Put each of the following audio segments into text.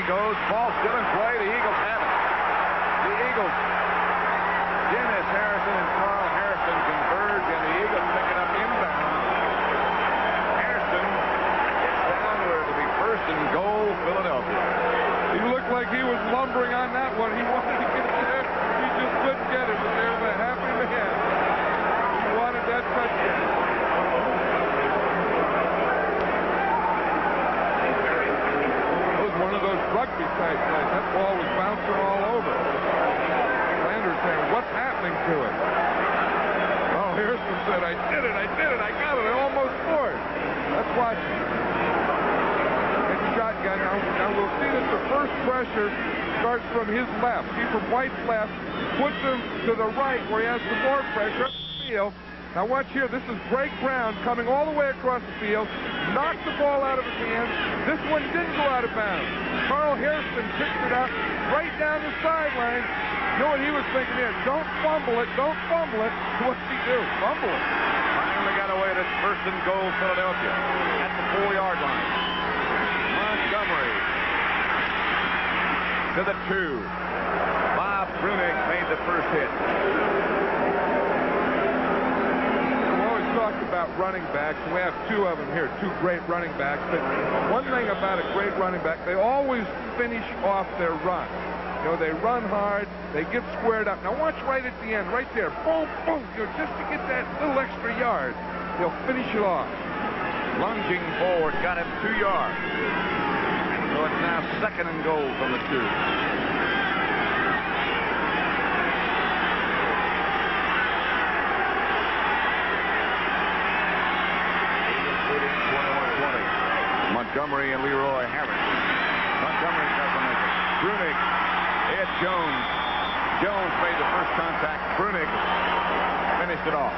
he goes. Ball still in play. The Eagles have it. The Eagles. Dennis Harrison and Carl Harrison converge, and the Eagles pick it up inbound. Harrison gets down where it'll be first and goal, Philadelphia. He looked like he was lumbering on that one. He wanted to get there. He just couldn't get it, but there's a happy man. He wanted that touchdown. It was one of those rugby type plays. That ball was bouncing all over. Landers saying, what's happening to it? Oh, Harrison said, I did it, I got it, I almost scored. Let's watch it. Shotgun. Now we'll see that the first pressure starts from his left. See, from White's left, puts him to the right where he has some more pressure up the field. Now watch here. This is Greg Brown coming all the way across the field. Knocked the ball out of his hands. This one didn't go out of bounds. Carl Harrison picked it up right down the sideline. You know what he was thinking here? Don't fumble it. Don't fumble it. What's he do? Fumble it. Finally got away. That's first and goal, Philadelphia at the 4-yard line. Montgomery to the 2. Bob Brunick made the first hit. We always talk about running backs. We have 2 of them here, 2 great running backs. But one thing about a great running back, they always finish off their run. You know, they run hard, they get squared up. Now watch right at the end, right there. Boom, boom. You know, just to get that little extra yard, they'll finish it off. Lunging forward, got him 2 yards. So it's now second and goal from the 2. Montgomery and Leroy Harris. Montgomery doesn't make it. Brunick hit Jones. Jones made the first contact. Brunick finished it off.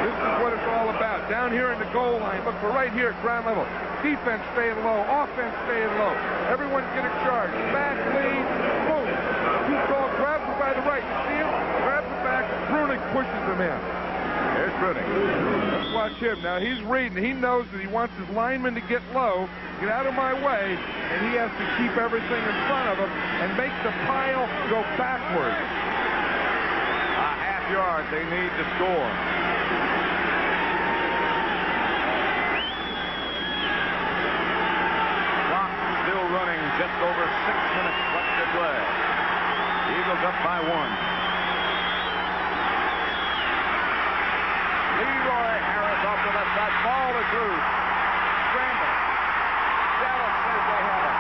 This is what it's all about. Down here in the goal line. Look, we're right here at ground level. Defense staying low. Offense staying low. Everyone get a charge. Back lead. Boom. Too tall. Grabs it by the right. You see him? Grabs it back. Brunick pushes him in. There's Brunick. Let's watch him. Now he's reading. He knows that he wants his lineman to get low, get out of my way, and he has to keep everything in front of him and make the pile go backwards. A half yard they need to score. Clock still running. Just over 6 minutes left to play. Eagles up by 1. Leroy Harris off the left side. Ball is loose. Scramble. Dallas says they have it.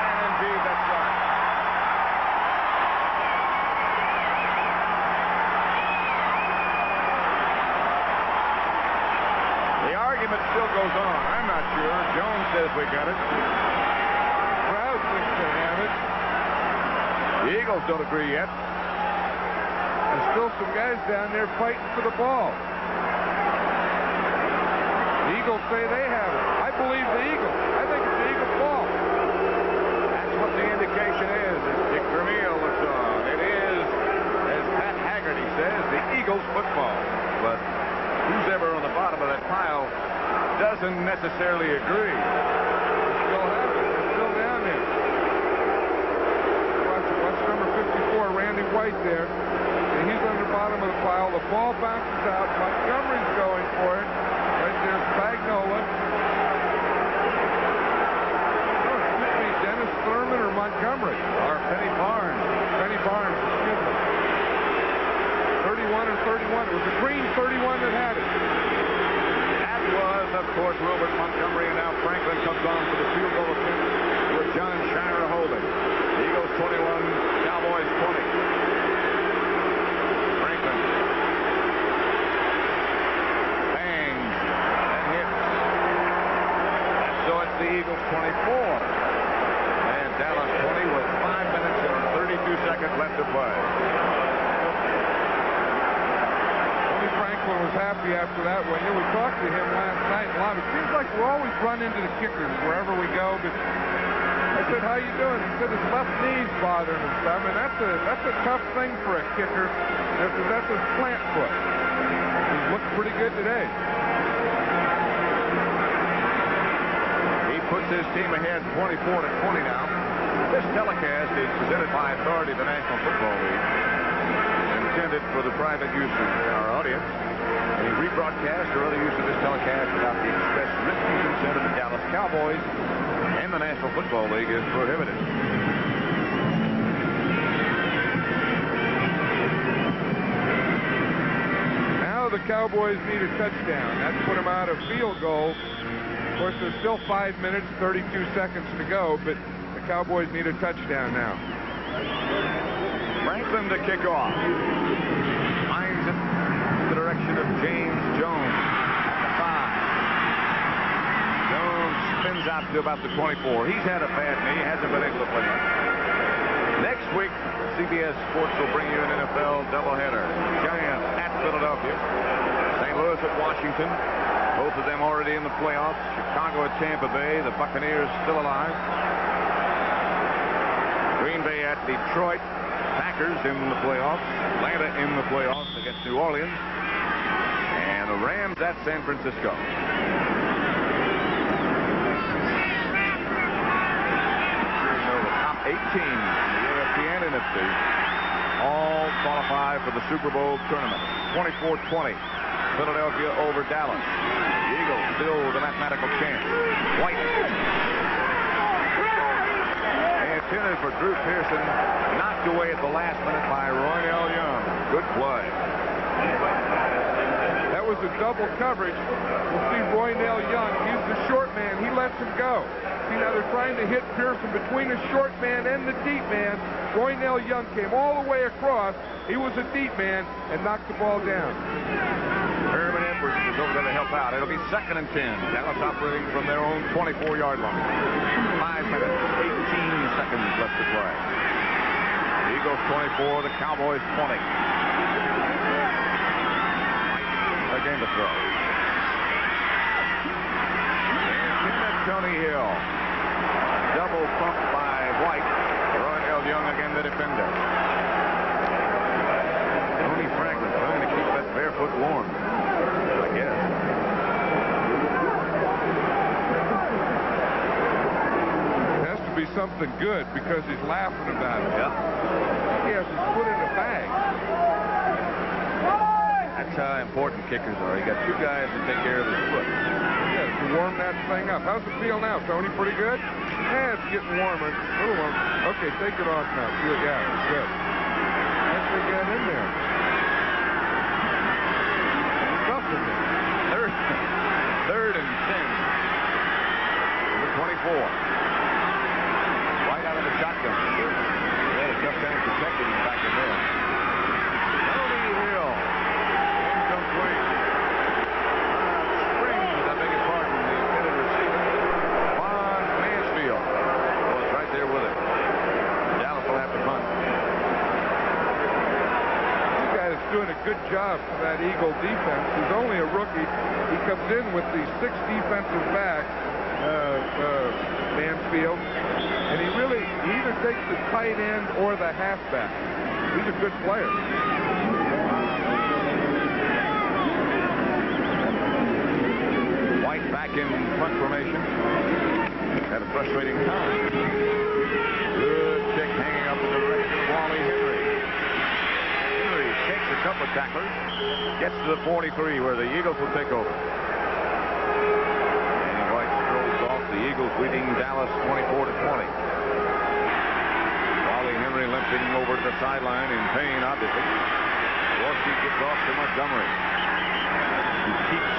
And indeed, that's right. The argument still goes on. I'm not sure. Jones says we got it. Crowd thinks they have it. The Eagles don't agree yet. There's still some guys down there fighting for the ball. The Eagles say they have it. I believe the Eagles. I think it's the Eagles' ball. That's what the indication is. As Dick Vermeil looks on. It is, as Pat Haggerty says, the Eagles' football. But who's ever on the bottom of that pile doesn't necessarily agree. Still have it. They're still down there. Watch number 54, Randy White there. And he's on the bottom of the pile. The ball bounces out. Montgomery's going for it. Right there's Spagnola. Oh, it could be Dennis Thurman or Montgomery. Or Penny Barnes. Penny Barnes, excuse me. 31 and 31. It was the green 31 that had it. That was, of course, Wilbert Montgomery, and now Franklin comes on for the field goal attempt with John Shire holding. Eagles 21, Cowboys 20. Franklin bangs and hits. And so it's the Eagles 24 and Dallas 20 with 5 minutes and 32 seconds left to play. Franklin was happy after that one. You know, we talked to him last night a lot. It seems like we always run into the kickers wherever we go. But I said, "How you doing?" He said his left knee's bothering him some, and that's a tough thing for a kicker. That's his plant foot. He's looked pretty good today. He puts his team ahead 24-20 now. This telecast is presented by authority of the National Football League, intended for the private use of our audience. Any rebroadcast or other use of this telecast without the express written consent of the Dallas Cowboys and the National Football League is prohibited. Now the Cowboys need a touchdown. That's put them out of field goal. Of course, there's still 5 minutes, 32 seconds to go, but the Cowboys need a touchdown now. Franklin to kick off. Finds it in the direction of James Jones at the 5. Jones spins out to about the 24. He's had a bad knee. Hasn't been able to play much. Next week, CBS Sports will bring you an NFL doubleheader. Giants at Philadelphia. St. Louis at Washington. Both of them already in the playoffs. Chicago at Tampa Bay. The Buccaneers still alive. Green Bay at Detroit. Packers in the playoffs. Atlanta in the playoffs against New Orleans. And the Rams at San Francisco. The top 8 teams in the AFC and NFC all qualify for the Super Bowl tournament. 24-20. Philadelphia over Dallas. The Eagles still with a mathematical chance. White. Intended for Drew Pearson, knocked away at the last minute by Roynell Young. Good play. That was a double coverage. We'll see Roynell Young. He's the short man. He lets him go. See, now they're trying to hit Pearson between the short man and the deep man. Roynell Young came all the way across. He was a deep man and knocked the ball down. Herman Edwards is over there to help out. It'll be 2nd and 10. Dallas operating from their own 24-yard line. 5 minutes, 18 seconds left to play. The Eagles 24, the Cowboys 20. Again to throw. And Tony Hill. Double pump by White. Roynell Young again the defender. Tony Franklin trying to keep that barefoot warm, I guess. It has to be something good because he's laughing about it. Yeah. He has his foot in a bag. That's how important kickers are. You got 2 guys to take care of his foot. Yeah, to warm that thing up. How's it feel now, Tony? Pretty good? Yeah, it's getting warmer. A little warmer. Okay, take it off now. Feel it out. Good. That's what we got in there. Third and 10. Number 24. Right out of the shotgun. They had a tough time protecting him back in there. Tony Hill. Incomplete. Springs, I beg your pardon, the intended receiver. Von Mansfield was right there with it. Dallas will have to punt. Doing a good job for that Eagle defense. He's only a rookie. He comes in with the 6 defensive backs, Mansfield, and he either takes the tight end or the halfback. He's a good player. White back in punt formation. Had a frustrating time. Good kick hanging up in the direction of Wally Henry. Takes a couple of tacklers, gets to the 43 where the Eagles will take over. And White strolls off. The Eagles leading Dallas 24-20. Wally Henry limping over to the sideline in pain, obviously. Dorsey gets off to Montgomery. He keeps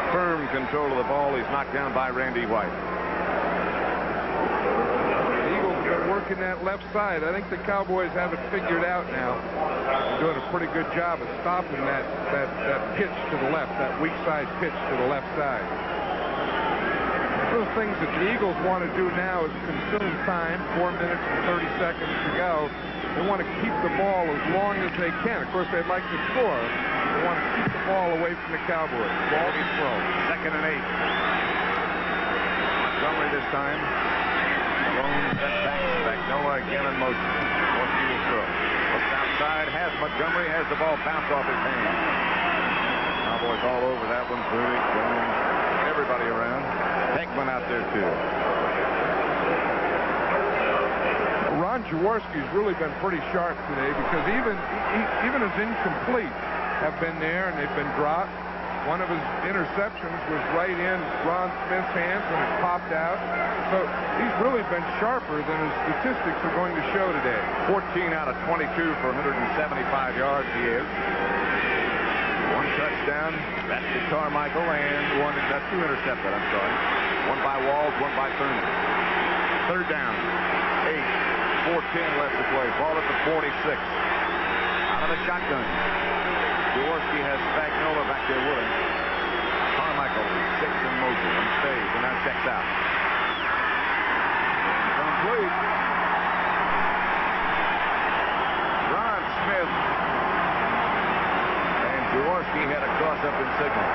firm control of the ball. He's knocked down by Randy White. Working that left side. I think the Cowboys have it figured out now. They're doing a pretty good job of stopping that pitch to the left, that weak side pitch to the left side. One of the things that the Eagles want to do now is consume time. 4 minutes and 30 seconds to go. They want to keep the ball as long as they can. Of course, they'd like to score. They want to keep the ball away from the Cowboys. Ball is thrown. 2nd and 8. Montgomery this time. Lone set back. Noah again in motion. Dorsey will throw. Looks outside. Has Montgomery. Has the ball bounce off his hand. Cowboys all over that one. Brunig, Jones, everybody around. Heckman out there too. Ron Jaworski's really been pretty sharp today because even his incomplete have been there and they've been dropped. One of his interceptions was right in Ron Smith's hands when it popped out. So he's really been sharper than his statistics are going to show today. 14 out of 22 for 175 yards he is. One touchdown. That's to Carmichael, and two intercepted. I'm sorry. One by Walls, one by Thurman. Third down. 8. 4:10 left to play. Ball at the 46. Out of the shotgun. Jaworski has Spagnola back there with him. Carmichael 6 in motion and stays and now checks out. Complete. Ron Smith and Jaworski had a toss-up in signal.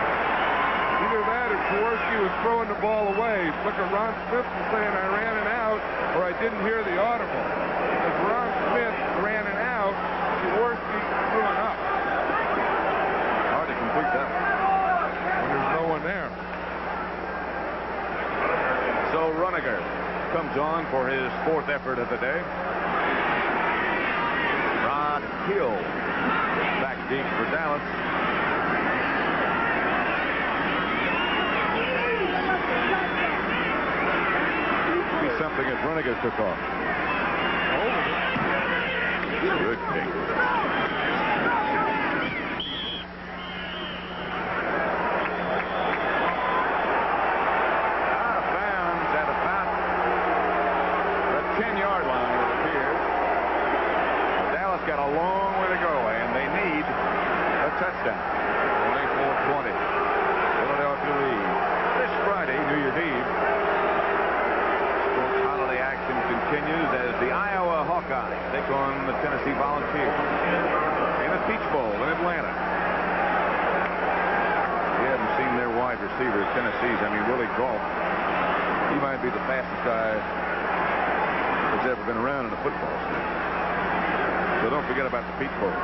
Either that or Jaworski was throwing the ball away. Look at Ron Smith and saying, I ran it out, or I didn't hear the audible. As Ron Smith ran it out, Jaworski threw it up. Hard to complete that one. When there's no one there. So Runiger comes on for his 4th effort of the day. Rod Hill back deep for Dallas. Something as Runiger took off. Good kick. Out of bounds at about the 10-yard line, it appears. Dallas got a long way to go, and they need a touchdown. 24-20. Philadelphia leads. This Friday, New Year's Eve. Holiday action continues as the Iowa Hawkeyes take on the Tennessee Volunteers in a Peach Bowl in Atlanta. You haven't seen their wide receiver, Tennessee's, Willie Gault. He might be the fastest guy that's ever been around in a football season. So don't forget about the Peach Bowl.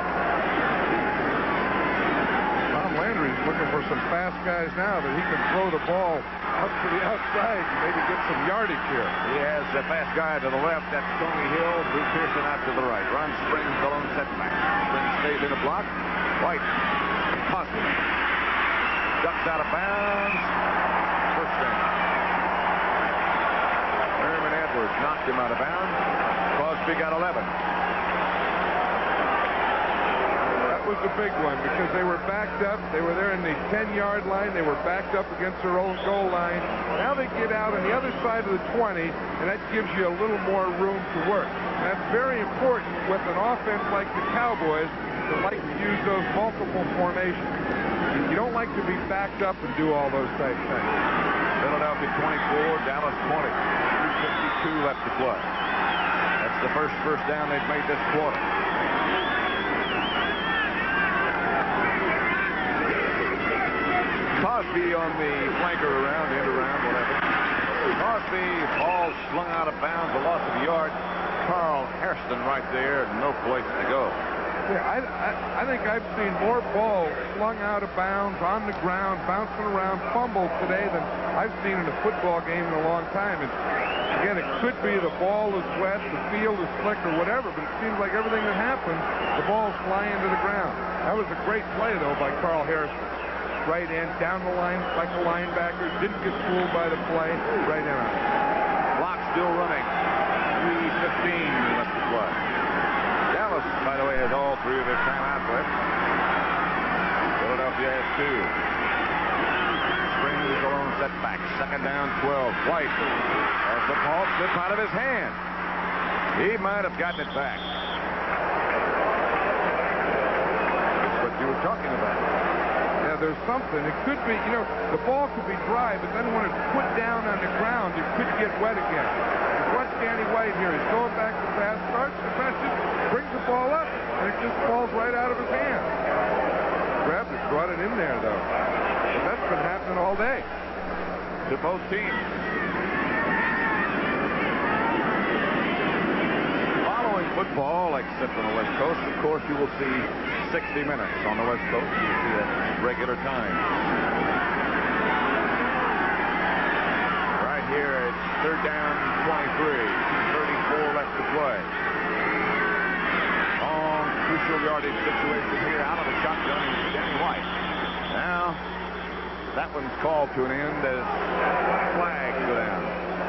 Tom Landry's looking for some fast guys now that he can throw the ball up to the outside and maybe get some yardage here. He has a fast guy to the left. That's Tony Hill. Bruce Pearson out to the right. Ron Springs, the lone setback. Springs stays in a block. White. Cosby. Ducks out of bounds. First down. Herman Edwards knocked him out of bounds. Cosby got 11. Was a big one because they were backed up. They were there in the 10-yard line. They were backed up against their own goal line. Now they get out on the other side of the 20, and that gives you a little more room to work. And that's very important with an offense like the Cowboys that like to use those multiple formations. You don't like to be backed up and do all those type things. Philadelphia 24, Dallas 20. 2:52 left to play. That's the first down they've made this quarter. Cosby on the flanker around, end around, whatever. Cosby, ball slung out of bounds, a loss of a yard. Carl Hairston right there, no place to go. Yeah, I think I've seen more balls slung out of bounds, on the ground, bouncing around, fumbled today than I've seen in a football game in a long time. And again, it could be the ball is wet, the field is slick, or whatever, but it seems like everything that happens, the ball's flying to the ground. That was a great play, though, by Carl Hairston. Right in, down the line like a linebacker, didn't get fooled by the play, right in on it. Clock still running. 3:15 left to play. Dallas, by the way, has all 3 of their timeouts left. Philadelphia has 2. Springs is a lone setback. Second down, 12. White has the ball slip out of his hand. He might have gotten it back. That's what you were talking about. Yeah, there's something. It could be, the ball could be dry, but then when it's put down on the ground, it could get wet again. Watch Danny White here. He's going back to pass, starts the pass, just brings the ball up, and it just falls right out of his hand. Grabbed it, brought it in there, though. But that's been happening all day. To both teams. Following football, except on the West Coast, of course, you will see 60 minutes on the West Coast. You see that regular time. Right here, it's third down, 23. 2:34 left to play. Long, crucial yardage situation here out of the shotgun is Danny White. Now, that one's called to an end as flags go down.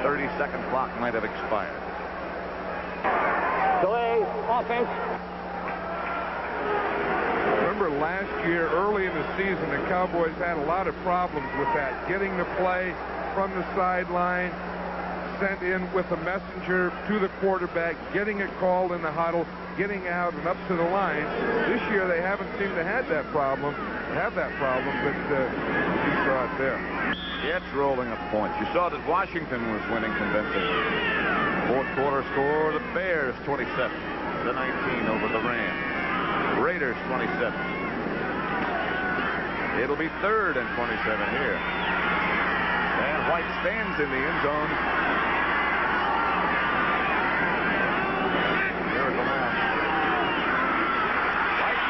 30-second clock might have expired. Delay, offense. Remember last year, early in the season, the Cowboys had a lot of problems with that. Getting the play from the sideline, sent in with a messenger to the quarterback, getting it called in the huddle, getting out and up to the line. This year, they haven't seemed to have that problem, but you saw it there. It's rolling up points. You saw that Washington was winning convincingly. Fourth quarter score, the Bears 27-19 over the Rams. Raiders 27. It'll be third and 27 here. And White stands in the end zone. There's a man. White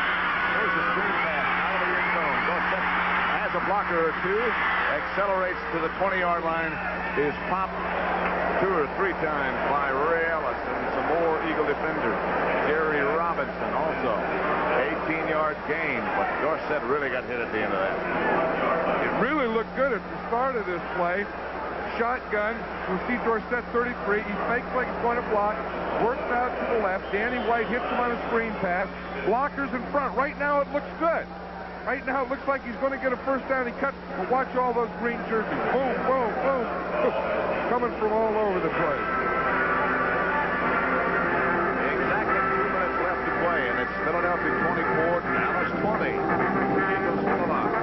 throws a screen pass out of the end zone. Dorsett has a blocker or two. Accelerates to the 20-yard line. Is popped 2 or 3 times by Ray Ellis and some more Eagle defenders. Jerry Robinson also. 18-yard gain, but Dorsett really got hit at the end of that. It really looked good at the start of this play. Shotgun. We see Dorsett 33. He fakes like he's going to block. Works out to the left. Danny White hits him on a screen pass. Blockers in front. Right now it looks good. Right now it looks like he's going to get a first down. He cuts. But watch all those green jerseys. Boom, boom, boom. Coming from all over the place. Exactly 2 minutes left to play, and it's Philadelphia 24, Dallas 20. Eagles still alive.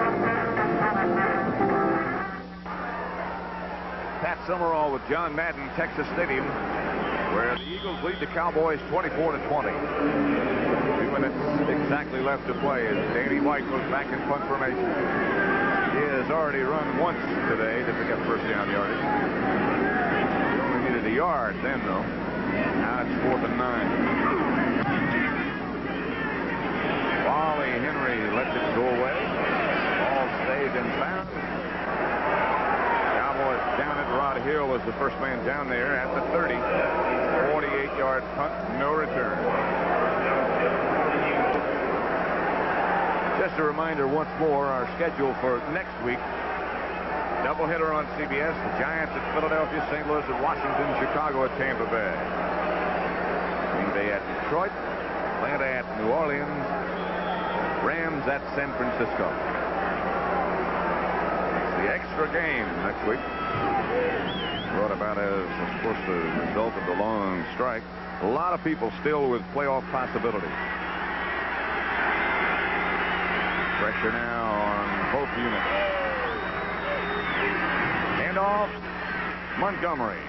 Pat Summerall with John Madden, Texas Stadium, where the Eagles lead the Cowboys 24-20. 2 minutes exactly left to play as Danny White goes back in punt formation. He has already run once today to pick up first down yardage. He only needed a yard then, though. Now it's 4th and 9. Wally Henry lets it go away. Ball stays in bounds. Cowboys down at Rod Hill was the first man down there at the 30. 48-yard punt, no return. Just a reminder once more, our schedule for next week. Doubleheader on CBS. The Giants at Philadelphia, St. Louis at Washington, Chicago at Tampa Bay. Green Bay at Detroit, Atlanta at New Orleans, Rams at San Francisco. It's the extra game next week. Brought about as, of course, the result of the long strike. A lot of people still with playoff possibilities. Pressure now on both units. Handoff. Montgomery.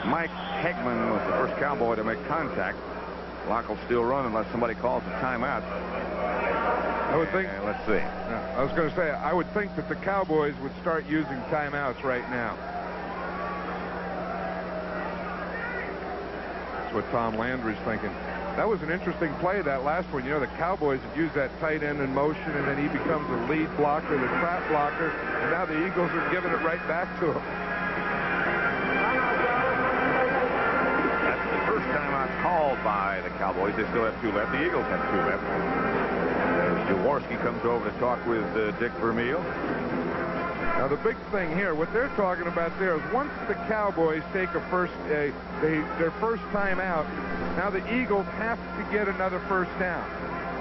Mike Hegman was the first Cowboy to make contact. Clock will still run unless somebody calls a timeout. I would think. Let's see. I was going to say, I would think that the Cowboys would start using timeouts right now. That's what Tom Landry's thinking. That was an interesting play, that last one. You know, the Cowboys have used that tight end in motion, and then he becomes the lead blocker, the trap blocker, and now the Eagles are giving it right back to him. That's the first timeout called by the Cowboys. They still have 2 left. The Eagles have 2 left. As Jaworski comes over to talk with Dick Vermeil. Now, the big thing here, what they're talking about there is once the Cowboys take their first timeout, now the Eagles have to get another first down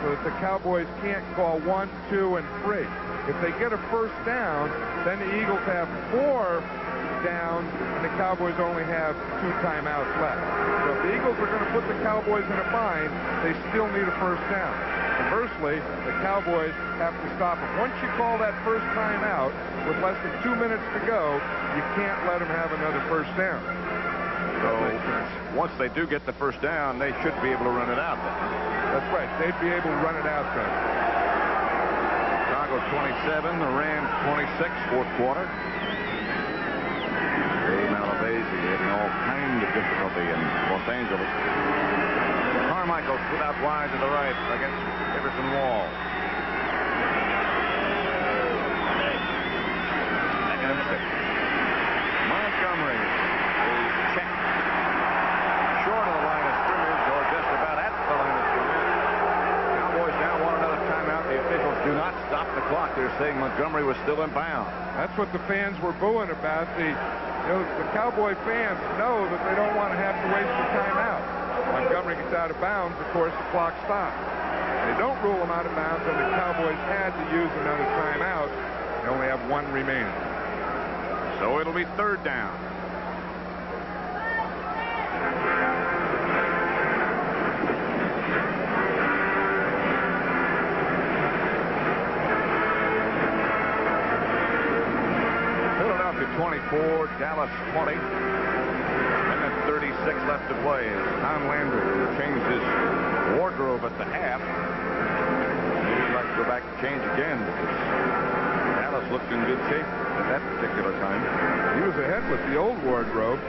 so that the Cowboys can't call 1, 2, and 3. If they get a first down, then the Eagles have 4 downs, and the Cowboys only have 2 timeouts left. So if the Eagles are going to put the Cowboys in a bind, they still need a first down. Conversely, the Cowboys have to stop it. Once you call that first timeout with less than 2 minutes to go, you can't let them have another first down. So once they do get the first down, they should be able to run it out then. That's right. They'd be able to run it out then. Chicago 27, the Rams 26, fourth quarter. Dave Malavasi having all kinds of difficulty in Los Angeles. Carmichael split out wide to the right against Everson Wall. Second and 6. Montgomery. A check. Short of the line of scrimmage, or just about at the line of scrimmage. Cowboys now want another timeout. The officials do not stop the clock. They're saying Montgomery was still in bounds. That's what the fans were booing about. The Cowboy fans know that they don't want to have to waste the timeout. Montgomery gets out of bounds, of course, the clock stops. They don't rule him out of bounds, and the Cowboys had to use another timeout. They only have one remaining. So it'll be third down. Philadelphia 24, Dallas 20. And then 36 left to play. Tom Landry changed his wardrobe at the half. Maybe he'd like to go back and change again because Dallas looked in good shape at that particular time. He was ahead with the old wardrobe.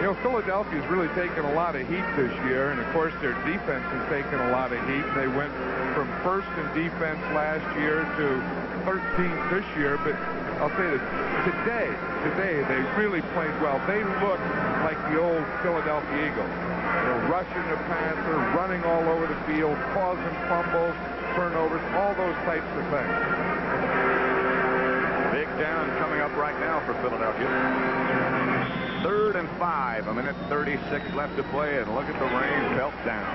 You know, Philadelphia's really taken a lot of heat this year, and of course their defense has taken a lot of heat. They went from first in defense last year to 13th this year, but I'll say that today they really played well. They look like the old Philadelphia Eagles. You know, rushing the passer, running all over the field, causing fumbles, turnovers, all those types of things. Big down coming up right now for Philadelphia. 3rd and 5, 1:36 left to play, and look at the rain pelt down.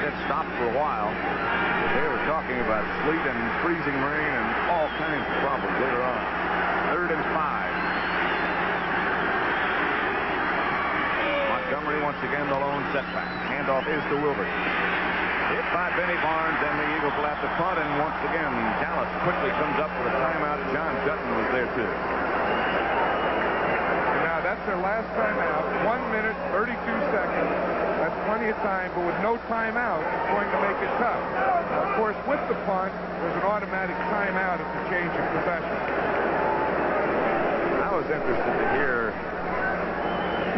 It had stopped for a while. They were talking about sleet and freezing rain and all kinds of problems later on. 3rd and 5. Montgomery once again the lone setback. Handoff is to Wilbert. Hit by Benny Barnes, and the Eagles will have to punt, and once again Dallas quickly comes up with a timeout. John Dutton was there too. Now that's their last timeout. 1 minute, 32 seconds. That's plenty of time, but with no timeout, it's going to make it tough. Of course, with the punt, there's an automatic timeout at the change of possession. I was interested to hear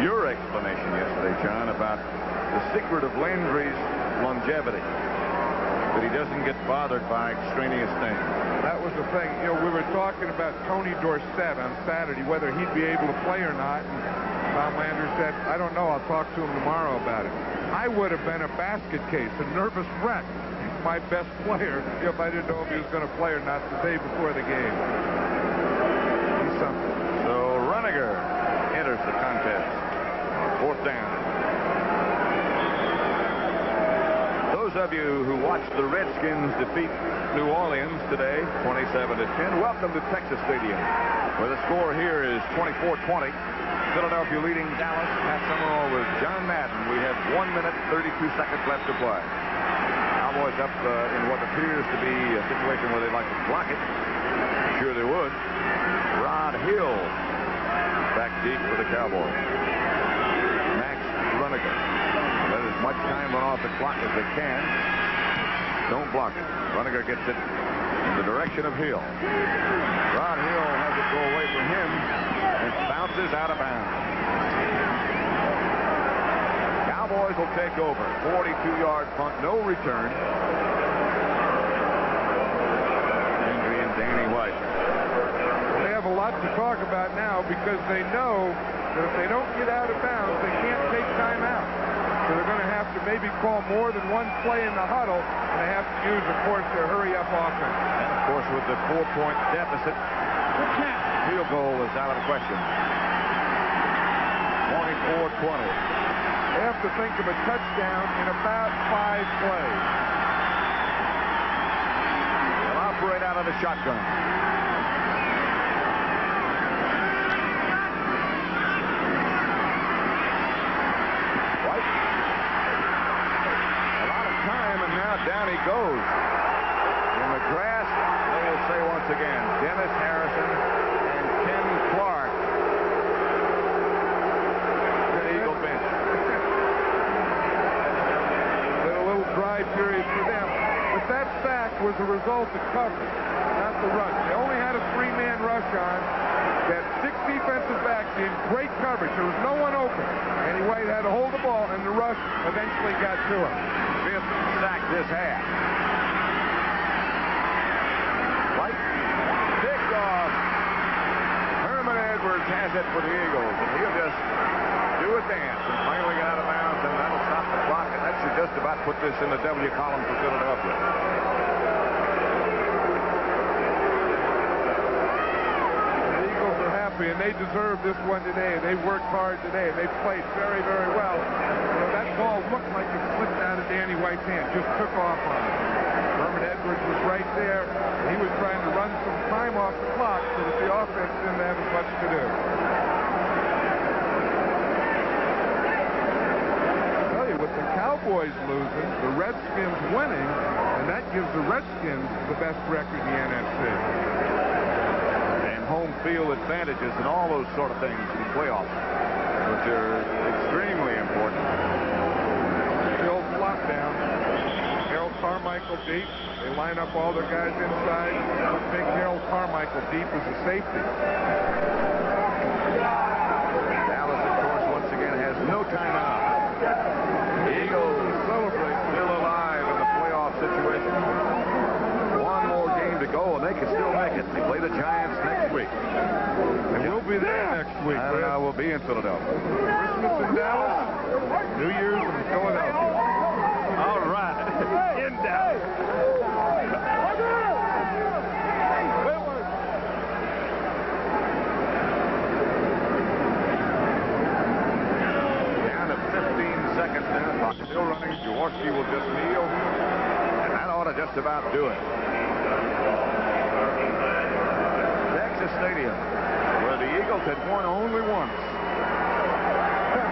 your explanation yesterday, John, about the secret of Landry's longevity, that he doesn't get bothered by extraneous things. That was the thing. You know, we were talking about Tony Dorsett on Saturday, whether he'd be able to play or not. And Tom Landry said, I don't know, I'll talk to him tomorrow about it. I would have been a basket case, a nervous wreck. He's my best player if I didn't know if he was going to play or not the day before the game. He's something. So Runniger enters the contest on 4th down. Those of you who watched the Redskins defeat New Orleans today, 27-10, welcome to Texas Stadium, where the score here is 24-20. Philadelphia leading Dallas. Pat Summerall with John Madden. We have 1 minute, 32 seconds left to play. Cowboys up in what appears to be a situation where they'd like to block it. Sure they would. Rod Hill back deep for the Cowboys. Max Runniger. Let as much time run off the clock as they can. Don't block it. Runniger gets it in the direction of Hill. Rod Hill has it go away from him and bounces out of bounds. Cowboys will take over. 42-yard punt, no return. Landry and Danny White. They have a lot to talk about now because they know that if they don't get out of bounds, they can't take time out. So they're going to have to maybe call more than one play in the huddle, and they have to use, of course, their hurry-up offense. And, of course, with the 4-point deficit, field goal is out of the question. 24-20. They have to think of a touchdown in about 5 plays. They'll operate out of the shotgun. White. A lot of time, and now down he goes. In the grass, they will say once again, Dennis Harrison and Ken Clark. Dry period for them. But that sack was a result of coverage, not the rush. They only had a 3-man rush on. That 6 defensive backs in great coverage. There was no one open. And White had to hold the ball, and the rush eventually got to him. sack this half. Light kickoff. Herman Edwards has it for the Eagles, and he'll just do a dance and finally get out of bounds, and that'll stop the clock, and that should just about put this in the W column for Philadelphia. The Eagles are happy, and they deserve this one today. They worked hard today, and they played very, very well. You know, that ball looked like it slipped out of Danny White's hand, just took off on it. Herman Edwards was right there, and he was trying to run some time off the clock so that the offense didn't have as much to do. With the Cowboys losing, the Redskins winning, and that gives the Redskins the best record in the NFC. And home field advantages and all those sort of things in the playoffs, which are extremely important. Still flop down. Harold Carmichael deep. They line up all their guys inside. Put big Harold Carmichael deep as a safety. Dallas, of course, once again has no timeout. Eagles celebrate, still alive in the playoff situation. One more game to go, and they can still make it. They play the Giants next week. And we'll be there next week. I don't know, we'll be in Philadelphia. Christmas in Dallas, New Year's in Philadelphia. All right, in Dallas. Seconds now, clock still running. Jaworski will just kneel, and that ought to just about do it. Texas Stadium, where the Eagles had won only once.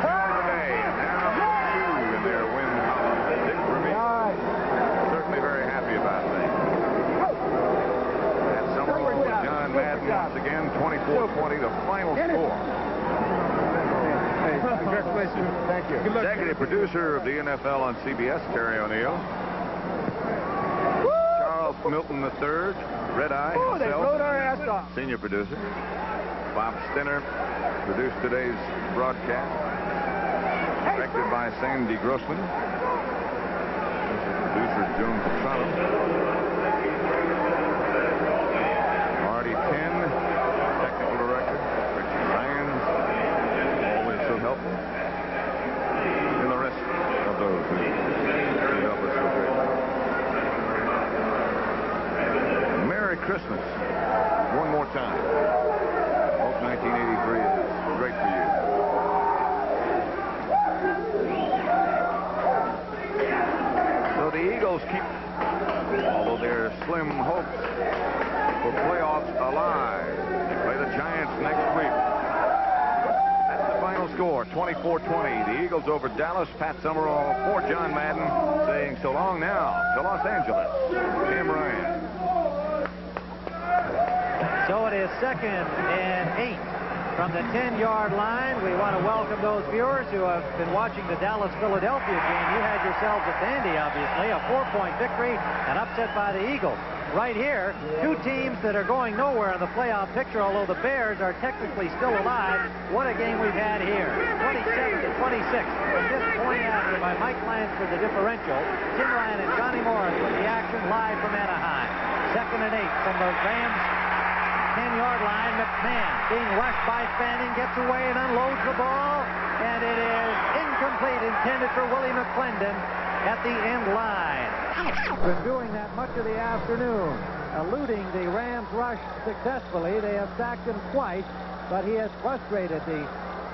Today, and now 2 in their win column. Dick Vermeer certainly very happy about things. That summer with John Madden once again, 24-20, the final score. Congratulations. Thank you. Executive producer of the NFL on CBS, Terry O'Neill. Charles Milton III, Red Eye himself. They rode our ass off. Senior producer. Bob Stinner produced today's broadcast. Directed by Sandy Grossman. Producer Joan Petrano. Marty Penn, technical director. Richie Sands, always so helpful. And the rest of those who help us so greatly. Merry Christmas one more time. Hope 1983 is great for you. So the Eagles keep, although their slim hopes for playoffs alive. They play the Giants next week. That's the final score, 24-20. The Eagles over Dallas. Pat Summerall for John Madden saying so long now to Los Angeles. Tim Ryan. So it is 2nd and 8 from the 10-yard line. We want to welcome those viewers who have been watching the Dallas-Philadelphia game. You had yourselves a dandy, obviously, a 4-point victory, an upset by the Eagles. Right here, two teams that are going nowhere in the playoff picture, although the Bears are technically still alive. What a game we've had here. 27-26. From this point after by Mike Lance for the differential. Tim Ryan and Johnny Morris with the action live from Anaheim. 2nd and 8 from the Rams 10-yard line. McMahon being rushed by Fanning, gets away and unloads the ball, and it is incomplete, intended for Willie McClendon at the end line. Been doing that much of the afternoon, eluding the Rams rush successfully. They have sacked him twice, but he has frustrated the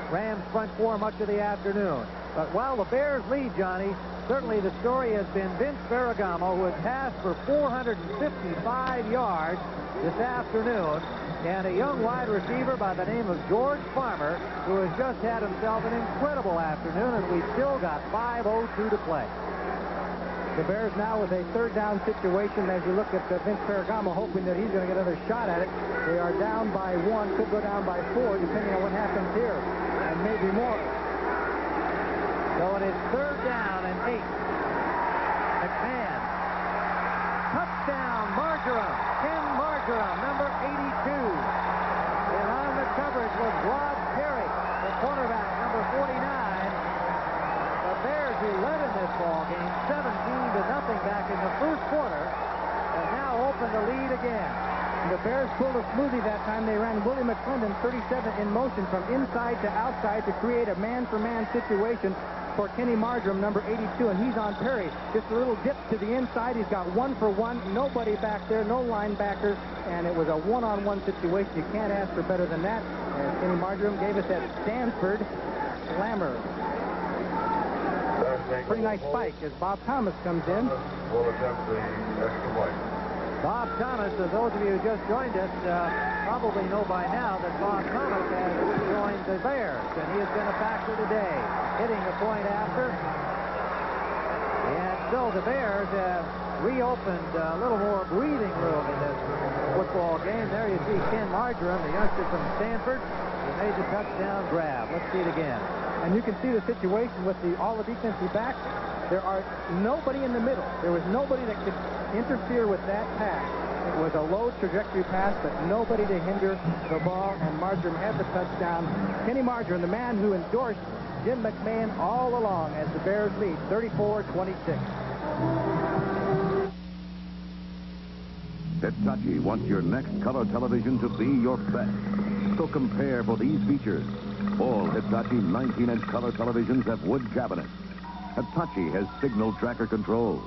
Rams front four much of the afternoon. But while the Bears lead, Johnny, certainly the story has been Vince Ferragamo, who has passed for 455 yards this afternoon, and a young wide receiver by the name of George Farmer, who has just had himself an incredible afternoon, and we've still got 5:02 to play. The Bears now with a 3rd down situation as you look at Vince Ferragamo, hoping that he's going to get another shot at it. They are down by 1, could go down by 4, depending on what happens here, and maybe more. So it is 3rd down and 8. McMahon. Touchdown, Marjoram. Ken Marjoram, number 82. And on the coverage was Rod Perry, the cornerback, number 49. The Bears, who led in this ball game, 17-0 back in the first quarter, and now open the lead again. The Bears pulled a smoothie that time. They ran Willie McClendon 37 in motion from inside to outside to create a man-for-man situation for Kenny Marjoram, number 82, and he's on Perry. Just a little dip to the inside. He's got 1-for-1. Nobody back there, no linebacker, and it was a one-on-one situation. You can't ask for better than that. And Kenny Marjoram gave us that Stanford slammer. Pretty nice spike as Bob Thomas comes in. Bob Thomas, for those of you who just joined us, probably know by now that Bob Thomas has joined the Bears, and he has been a factor today, hitting the point after. And so the Bears have reopened a little more breathing room in this football game. There you see Ken Marjoram, the youngster from Stanford, who made the touchdown grab. Let's see it again. And you can see the situation with all the defensive backs. There are nobody in the middle. There was nobody that could interfere with that pass. It was a low trajectory pass, but nobody to hinder the ball, and Marjoram had the touchdown. Kenny Marjoram, the man who endorsed Jim McMahon all along, as the Bears lead 34-26. Hitachi wants your next color television to be your best. So compare for these features. All Hitachi 19-inch color televisions have wood cabinets. Hitachi has signal tracker control.